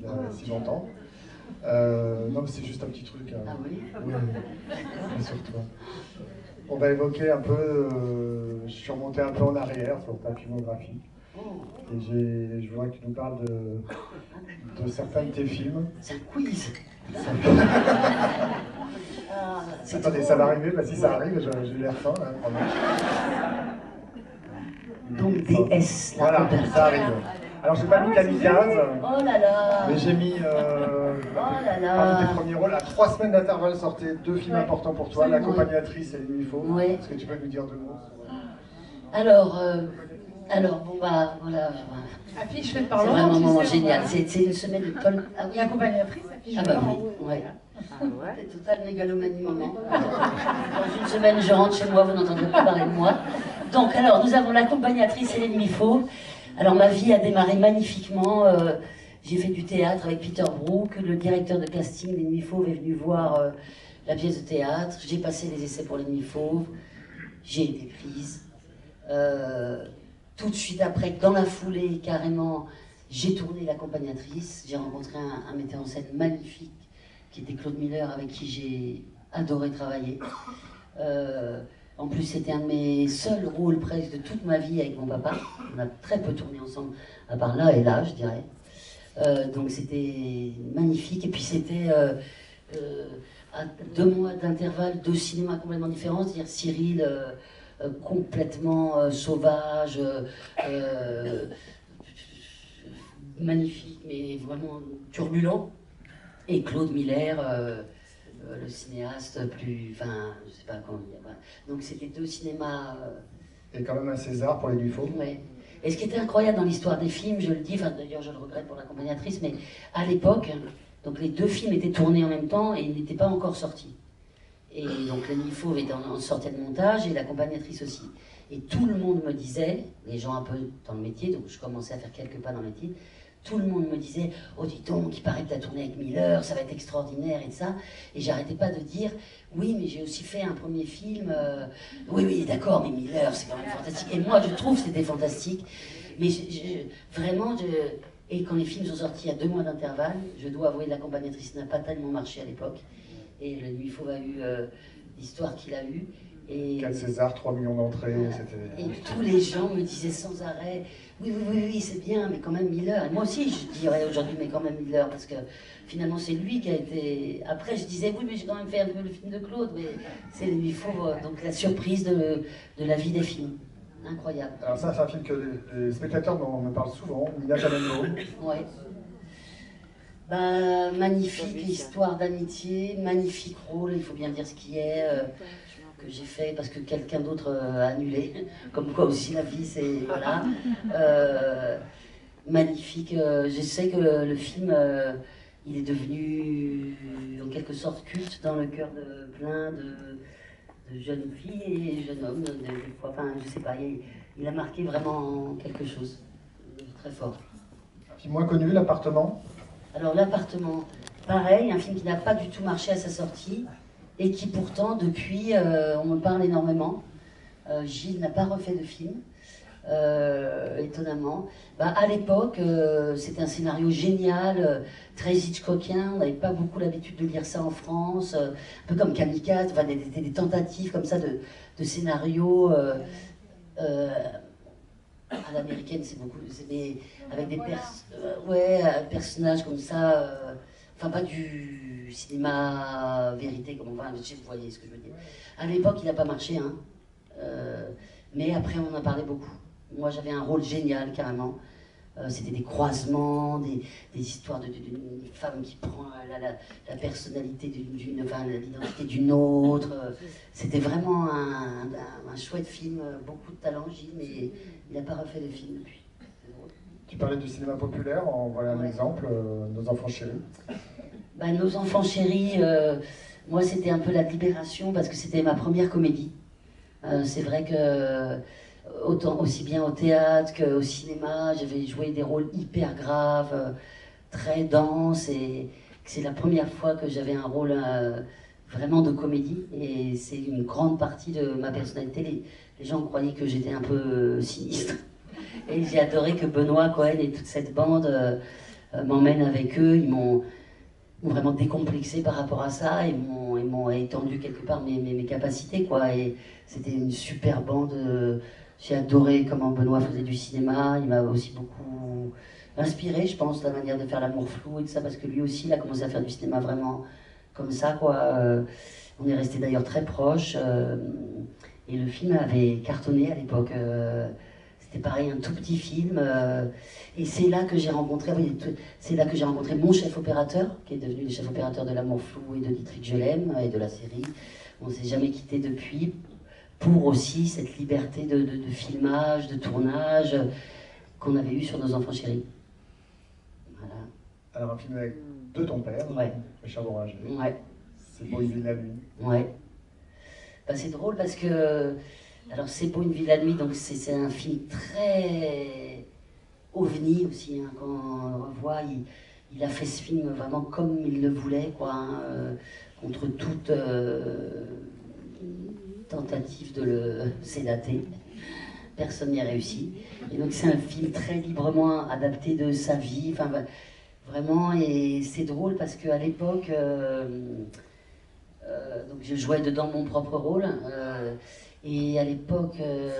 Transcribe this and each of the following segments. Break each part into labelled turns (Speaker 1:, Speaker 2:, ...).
Speaker 1: il y a si longtemps. Non, mais c'est juste un petit truc.
Speaker 2: Ah oui?
Speaker 1: Oui, bien sûr, toi. On va évoquer un peu, je suis remonté un peu en arrière sur ta filmographie. Et je voudrais que tu nous parles de certains de tes films.
Speaker 2: C'est un quiz.
Speaker 1: Attendez, ça va arriver, bah, si ça arrive, j'ai l'air fin, là, vraiment.
Speaker 2: Donc DS, la
Speaker 1: voilà,
Speaker 2: couverture.
Speaker 1: ça arrive. Alors j'ai pas mis Kamikaze,
Speaker 2: Oh là là.
Speaker 1: mais j'ai mis
Speaker 2: Oh là là.
Speaker 1: parmi tes premiers rôles. À 3 semaines d'intervalle sortaient 2 films importants pour toi, L'accompagnatrice et L'ennemi faux.
Speaker 2: Ouais.
Speaker 1: Est-ce que tu peux nous dire 2 mots?
Speaker 2: Alors, bon bah voilà.
Speaker 3: Affiche faite
Speaker 2: C'est
Speaker 3: par
Speaker 2: vraiment
Speaker 3: Laurent,
Speaker 2: un moment
Speaker 3: tu sais,
Speaker 2: génial. C'est une semaine de Paul. Ah oui.
Speaker 3: L'accompagnatrice affiche
Speaker 2: Ah
Speaker 3: faite
Speaker 2: bah
Speaker 3: par
Speaker 2: oui, ouais. C'est total mégalomanie moment. Dans une semaine, je rentre chez moi, vous n'entendrez pas parler de moi. Donc alors, nous avons l'accompagnatrice et l'ennemi faux. Alors ma vie a démarré magnifiquement. J'ai fait du théâtre avec Peter Brook, le directeur de casting L'ennemi fauve est venu voir la pièce de théâtre. J'ai passé les essais pour L'ennemi fauve. J'ai été prise. Tout de suite après, dans la foulée, carrément, j'ai tourné l'accompagnatrice. J'ai rencontré un metteur en scène magnifique qui était Claude Miller, avec qui j'ai adoré travailler. En plus, c'était un de mes seuls rôles presque de toute ma vie avec mon papa. On a très peu tourné ensemble, à part là et là, je dirais. Donc c'était magnifique. Et puis c'était à 2 mois d'intervalle, 2 cinémas complètement différents, c'est-à-dire Cyril complètement sauvage, magnifique, mais vraiment turbulent. Et Claude Miller, le cinéaste plus... Enfin, je sais pas comment dire. Voilà. Donc c'était 2 cinémas...
Speaker 1: Et quand même un César pour L'ennemi faux.
Speaker 2: Ouais. Et ce qui était incroyable dans l'histoire des films, je le dis, enfin d'ailleurs je le regrette pour l'accompagnatrice, mais à l'époque, donc les 2 films étaient tournés en même temps et ils n'étaient pas encore sortis. Et donc L'ennemi fauve était en sortie de montage et l'accompagnatrice aussi. Et tout le monde me disait, les gens un peu dans le métier, donc je commençais à faire quelques pas dans le métier, tout le monde me disait, oh dis donc, il paraît que tu as tourné avec Miller, ça va être extraordinaire et ça. Et j'arrêtais pas de dire, oui, mais j'ai aussi fait un premier film, oui, d'accord, mais Miller, c'est quand même fantastique. Et moi, je trouve que c'était fantastique. Mais vraiment, et quand les films sont sortis à 2 mois d'intervalle, je dois avouer que l'accompagnatrice n'a pas tellement marché à l'époque. Et L'ennemi fauve a eu l'histoire qu'il a eue. Et
Speaker 1: 4 Césars, 3 millions d'entrées, c'était...
Speaker 2: Et tous les gens me disaient sans arrêt, oui, c'est bien, mais quand même Miller. Et moi aussi, je dirais aujourd'hui, mais quand même Miller, parce que finalement, c'est lui qui a été... Après, je disais, oui, mais j'ai quand même fait un peu le film de Claude, mais c'est L'ennemi fauve, donc la surprise de la vie des films. Incroyable.
Speaker 1: Alors ça, c'est un film que les spectateurs me parlent souvent, Mina Tamendo.
Speaker 2: Ouais. Ben, magnifique histoire d'amitié, magnifique rôle, il faut bien dire ce qui est... que j'ai fait parce que quelqu'un d'autre a annulé, comme quoi aussi la vie c'est voilà. Magnifique, je sais que le film il est devenu en quelque sorte culte dans le cœur de plein de jeunes filles et jeunes hommes, des fois, enfin je sais pas, il a marqué vraiment quelque chose de très fort.
Speaker 1: Un film moins connu, L'appartement.
Speaker 2: Alors L'appartement, pareil, un film qui n'a pas du tout marché à sa sortie, et qui pourtant, depuis, on me parle énormément. Gilles n'a pas refait de film, étonnamment. Bah, à l'époque, c'était un scénario génial, très Hitchcockien, on n'avait pas beaucoup l'habitude de lire ça en France, un peu comme Kamikaze, enfin, des tentatives comme ça de scénarios à l'américaine, c'est beaucoup, avec des personnages comme ça, enfin pas du cinéma vérité, comme on va, vous voyez ce que je veux dire. À l'époque, il n'a pas marché, hein. Mais après, on en parlait beaucoup. Moi, j'avais un rôle génial, carrément. C'était des croisements, des histoires d'une femme qui prend la personnalité d'une, enfin, l'identité d'une autre. C'était vraiment un chouette film, beaucoup de talent, Gilles, mais il n'a pas refait de film depuis.
Speaker 1: Tu parlais du cinéma populaire, en voilà un exemple, Nos enfants chéris.
Speaker 2: Ben, Nos enfants chéris, moi c'était un peu la libération parce que c'était ma première comédie. C'est vrai que aussi bien au théâtre qu'au cinéma, j'avais joué des rôles hyper graves, très denses, et c'est la première fois que j'avais un rôle vraiment de comédie, et c'est une grande partie de ma personnalité. Les gens croyaient que j'étais un peu sinistre, et j'ai adoré que Benoît Cohen et toute cette bande m'emmène avec eux. Ils m'ont vraiment décomplexé par rapport à ça, et m'ont étendu quelque part mes capacités, quoi. Et c'était une super bande. J'ai adoré comment Benoît faisait du cinéma. Il m'a aussi beaucoup inspiré, je pense, la manière de faire l'amour flou et tout ça, parce que lui aussi, il a commencé à faire du cinéma vraiment comme ça, quoi. On est resté d'ailleurs très proches. Et le film avait cartonné à l'époque. C'était pareil, un tout petit film. Et c'est là que j'ai rencontré, c'est là que j'ai rencontré mon chef opérateur, qui est devenu le chef opérateur de l'amour flou et de Dietrich Je l'aime et de la série. On ne s'est jamais quitté depuis, pour aussi cette liberté de filmage, de tournage qu'on avait eu sur Nos enfants chéris. Voilà.
Speaker 1: Alors un film de ton père,
Speaker 2: ouais.
Speaker 1: Richard Boranger.
Speaker 2: Ouais.
Speaker 1: C'est beau une ville la nuit.
Speaker 2: Ouais. Bah, c'est drôle parce que, alors C'est beau une ville la nuit, donc c'est un film très ovni aussi, hein. Quand on le revoit, il a fait ce film vraiment comme il le voulait, quoi, hein, contre toute tentative de le sédater. Personne n'y a réussi. Et donc c'est un film très librement adapté de sa vie, enfin vraiment, et c'est drôle parce qu'à l'époque, donc je jouais dedans mon propre rôle, et à l'époque,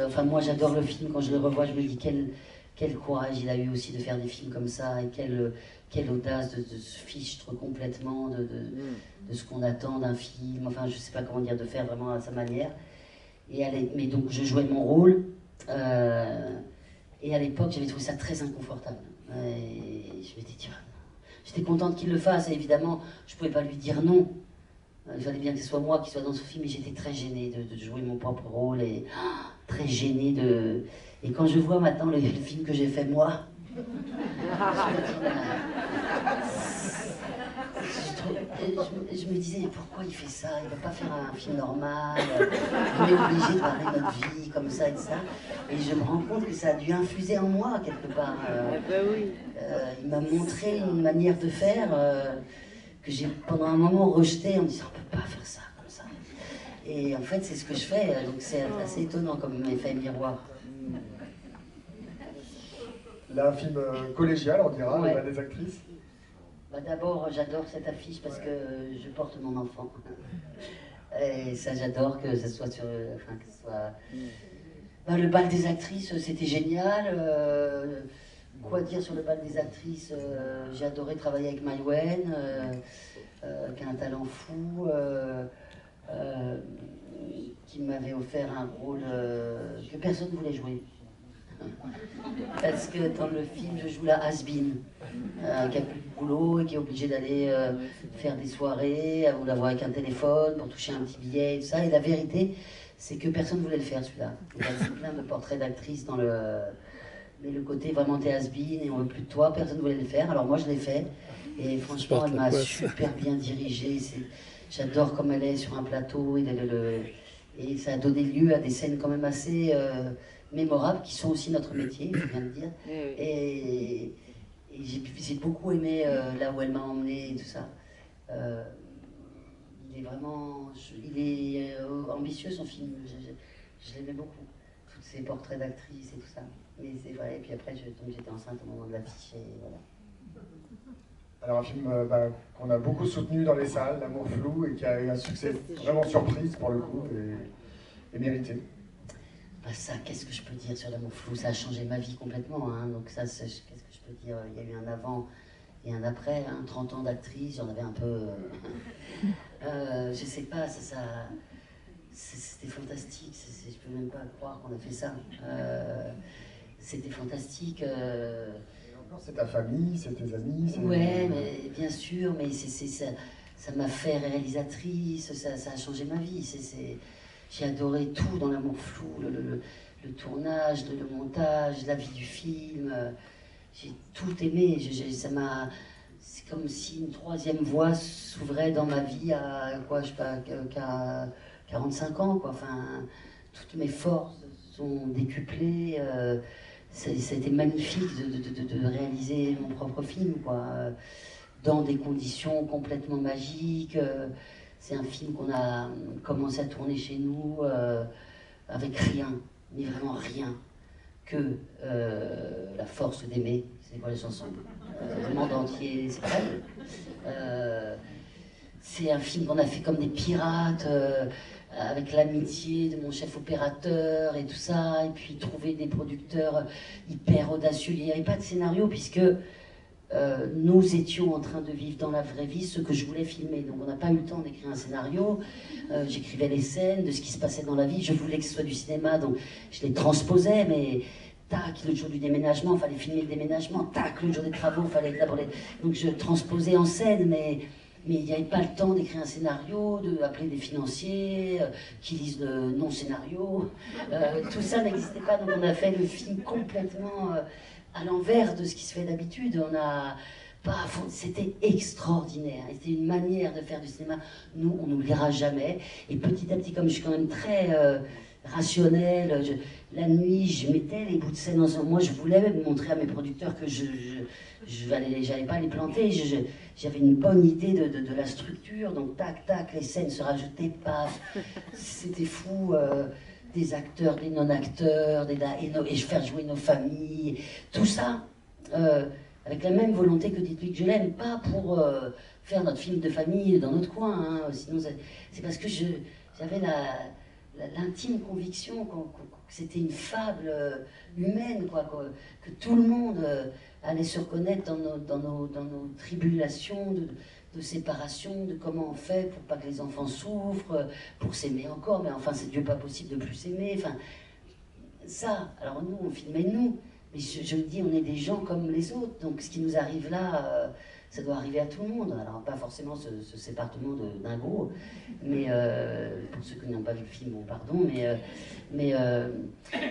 Speaker 2: enfin moi j'adore le film, quand je le revois je me dis quel courage il a eu aussi de faire des films comme ça, et quelle audace de se fichtre complètement de ce qu'on attend d'un film, enfin je sais pas comment dire, de faire vraiment à sa manière. Mais donc je jouais mon rôle, et à l'époque j'avais trouvé ça très inconfortable. Et je m'étais dit, j'étais contente qu'il le fasse, et évidemment je pouvais pas lui dire non. Il fallait bien que ce soit moi qui soit dans ce film, et j'étais très gênée de jouer mon propre rôle, et très gênée de... Et quand je vois maintenant le film que j'ai fait moi, je me disais, pourquoi il fait ça? Il ne va pas faire un film normal, on est obligé de parler de notre vie comme ça et ça. Et je me rends compte que ça a dû infuser en moi quelque part. Il m'a montré une manière de faire que j'ai pendant un moment rejetée en me disant, on ne peut pas faire ça comme ça. Et en fait, c'est ce que je fais, donc c'est assez étonnant comme effet miroir.
Speaker 1: Là, un film collégial, on dira,
Speaker 2: ouais.
Speaker 1: Des actrices.
Speaker 2: Bah d'abord, j'adore cette affiche parce que je porte mon enfant. Et ça, j'adore que ce soit sur... Enfin, que ce soit... Bah, le bal des actrices, c'était génial. Quoi dire sur le bal des actrices? J'ai adoré travailler avec Maïwenn, qui a un talent fou, qui m'avait offert un rôle que personne ne voulait jouer. Parce que dans le film, je joue la has-been, qui a plus de boulot et qui est obligée d'aller faire des soirées avant d'avoir avec un téléphone pour toucher un petit billet et tout ça. Et la vérité, c'est que personne ne voulait le faire, celui-là. Il y a plein de portraits d'actrices dans le... Mais le côté vraiment t'es has-been et on veut plus de toi, personne ne voulait le faire. Alors moi, je l'ai fait. Et franchement, elle m'a super bien dirigée. J'adore comme elle est sur un plateau. Et ça a donné lieu à des scènes quand même assez... mémorables, qui sont aussi notre métier, je viens de dire. Et j'ai beaucoup aimé là où elle m'a emmené et tout ça. Il est vraiment... Il est ambitieux, son film. Je l'aimais beaucoup. Tous ces portraits d'actrices et tout ça. Mais c'est vrai, et puis après, j'étais enceinte au moment de l'affiche, et voilà.
Speaker 1: Alors un film qu'on a beaucoup soutenu dans les salles, L'amour flou, et qui a eu un succès vraiment surprise pour le coup, et mérité.
Speaker 2: Bah ça, qu'est-ce que je peux dire sur L'amour flou? Ça a changé ma vie complètement, hein. Donc ça, qu'est-ce que je peux dire? Il y a eu un avant et un après, hein. 30 ans d'actrice, j'en avais un peu... je sais pas, c'était fantastique, je peux même pas croire qu'on a fait ça. C'était fantastique.
Speaker 1: C'est ta famille, c'est tes amis.
Speaker 2: Ouais, mais bien sûr, mais ça m'a fait réalisatrice, ça a changé ma vie. J'ai adoré tout dans L'amour flou, le tournage, le montage, la vie du film. J'ai tout aimé. C'est comme si une troisième voie s'ouvrait dans ma vie à quoi, je sais pas, qu'à 45 ans, quoi. Enfin, toutes mes forces sont décuplées. Ça a été magnifique de réaliser mon propre film, quoi, dans des conditions complètement magiques. C'est un film qu'on a commencé à tourner chez nous avec rien, mais vraiment rien, que la force d'aimer. C'est quoi les chansons? Le monde entier, c'est vrai. C'est un film qu'on a fait comme des pirates, avec l'amitié de mon chef opérateur et tout ça, et puis trouver des producteurs hyper audacieux. Il n'y avait pas de scénario puisque nous étions en train de vivre dans la vraie vie ce que je voulais filmer. Donc on n'a pas eu le temps d'écrire un scénario. J'écrivais les scènes de ce qui se passait dans la vie. Je voulais que ce soit du cinéma, donc je les transposais, mais tac, le jour du déménagement, il fallait filmer le déménagement. Tac, le jour des travaux, il fallait établir. Donc je transposais en scène, mais il n'y avait pas le temps d'écrire un scénario, d'appeler des financiers qui lisent le non-scénario. Tout ça n'existait pas, donc on a fait le film complètement à l'envers de ce qui se fait d'habitude. C'était extraordinaire. C'était une manière de faire du cinéma. Nous, on n'oubliera jamais. Et petit à petit, comme je suis quand même très rationnelle, la nuit, je mettais les bouts de scène ensemble. Moi, je voulais même montrer à mes producteurs que j'allais pas les planter. J'avais une bonne idée de la structure. Donc, tac, tac, les scènes se rajoutaient, paf. C'était fou. Des acteurs, des non-acteurs, et je faire jouer nos familles. Tout ça, avec la même volonté que Dites-lui que je l'aime. Pas pour faire notre film de famille dans notre coin. Hein. Sinon, c'est parce que j'avais l'intime conviction que c'était une fable humaine, que tout le monde allait se reconnaître dans nos tribulations de séparation, de comment on fait pour pas que les enfants souffrent, pour s'aimer encore, mais enfin c'est Dieu pas possible de plus s'aimer, enfin ça, alors nous on filmait nous, mais je le dis, on est des gens comme les autres, donc ce qui nous arrive là, ça doit arriver à tout le monde, alors pas forcément ce sépartement de dingos, mais pour ceux qui n'ont pas vu le film, bon pardon, mais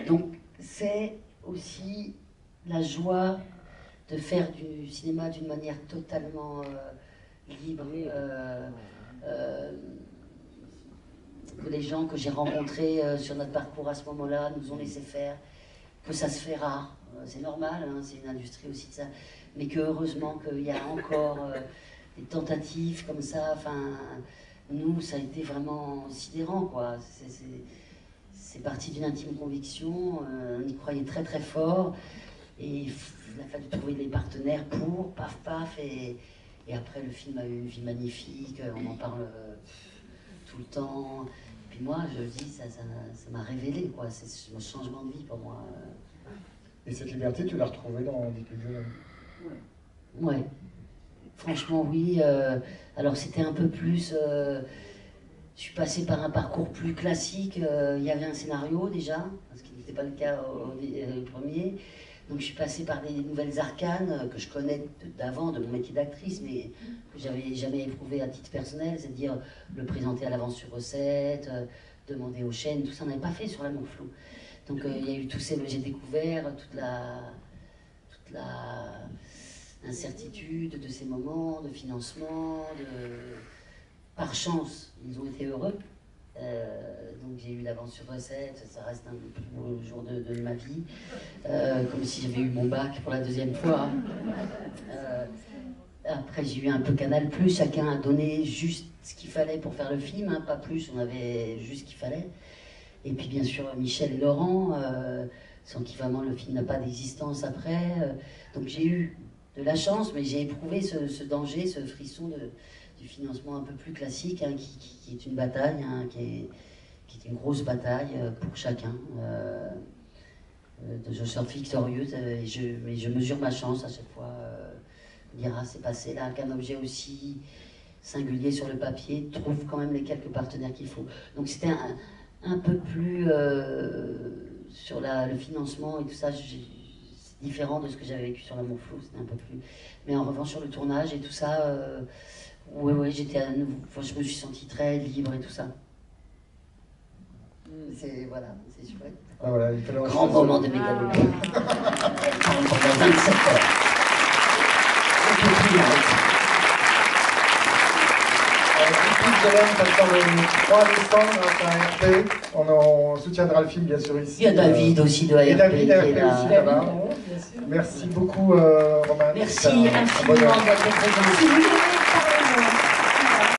Speaker 2: donc c'est aussi la joie de faire du cinéma d'une manière totalement libre, que les gens que j'ai rencontrés sur notre parcours à ce moment-là nous ont laissé faire, que ça se fait rare, c'est normal, hein, c'est une industrie aussi de ça, mais que heureusement qu'il y a encore des tentatives comme ça, enfin, nous ça a été vraiment sidérant, quoi, c'est parti d'une intime conviction, on y croyait très très fort, et il a fallu trouver les partenaires pour, paf paf, et après, le film a eu une vie magnifique, on en parle tout le temps. Puis moi, je dis, ça m'a révélé, quoi. C'est un changement de vie pour moi.
Speaker 1: Et cette liberté, tu l'as retrouvée dans Dites-lui que je l'aime?
Speaker 2: Ouais. Franchement, oui. Alors, c'était un peu plus... je suis passée par un parcours plus classique. Il y avait un scénario, déjà, ce qui n'était pas le cas au premier. Donc je suis passée par des nouvelles arcanes que je connais d'avant, de mon métier d'actrice, mais que j'avais jamais éprouvé à titre personnel, c'est-à-dire le présenter à l'avance sur recette, demander aux chaînes, tout ça on n'avait pas fait sur L'amour flou. Donc il y a eu tous ces... J'ai découvert toute la incertitude de ces moments, de financement, par chance, ils ont été heureux. Donc j'ai eu l'avance sur recette, ça reste un des plus beaux jours de ma vie, comme si j'avais eu mon bac pour la deuxième fois. Après j'ai eu un peu Canal+, chacun a donné juste ce qu'il fallait pour faire le film, hein, pas plus, on avait juste ce qu'il fallait. Et puis bien sûr Michel et Laurent, sans qui vraiment le film n'a pas d'existence après. Donc j'ai eu de la chance, mais j'ai éprouvé ce danger, ce frisson du financement un peu plus classique, hein, qui est une bataille, hein, qui est une grosse bataille pour chacun. Je sors victorieuse, mais je mesure ma chance à chaque fois. Dire, ah, c'est passé là, qu'un objet aussi singulier sur le papier trouve quand même les quelques partenaires qu'il faut. Donc c'était un peu plus sur le financement et tout ça, c'est différent de ce que j'avais vécu sur L'amour flou, c'était un peu plus... Mais en revanche sur le tournage et tout ça... Oui, j'étais à nouveau. Enfin, je me suis sentie très libre et tout ça. C'est chouette.
Speaker 1: Ah, voilà, il
Speaker 2: grand moment de mégalomanie. Pendant 27 heures.
Speaker 1: Ça sort le 3 décembre grâce à RP. On soutiendra le film bien sûr ici.
Speaker 2: Il y a David aussi de ARP.
Speaker 1: Et David
Speaker 2: qui est là.
Speaker 1: aussi là-bas. Merci beaucoup Romain.
Speaker 2: Merci infiniment de votre présence.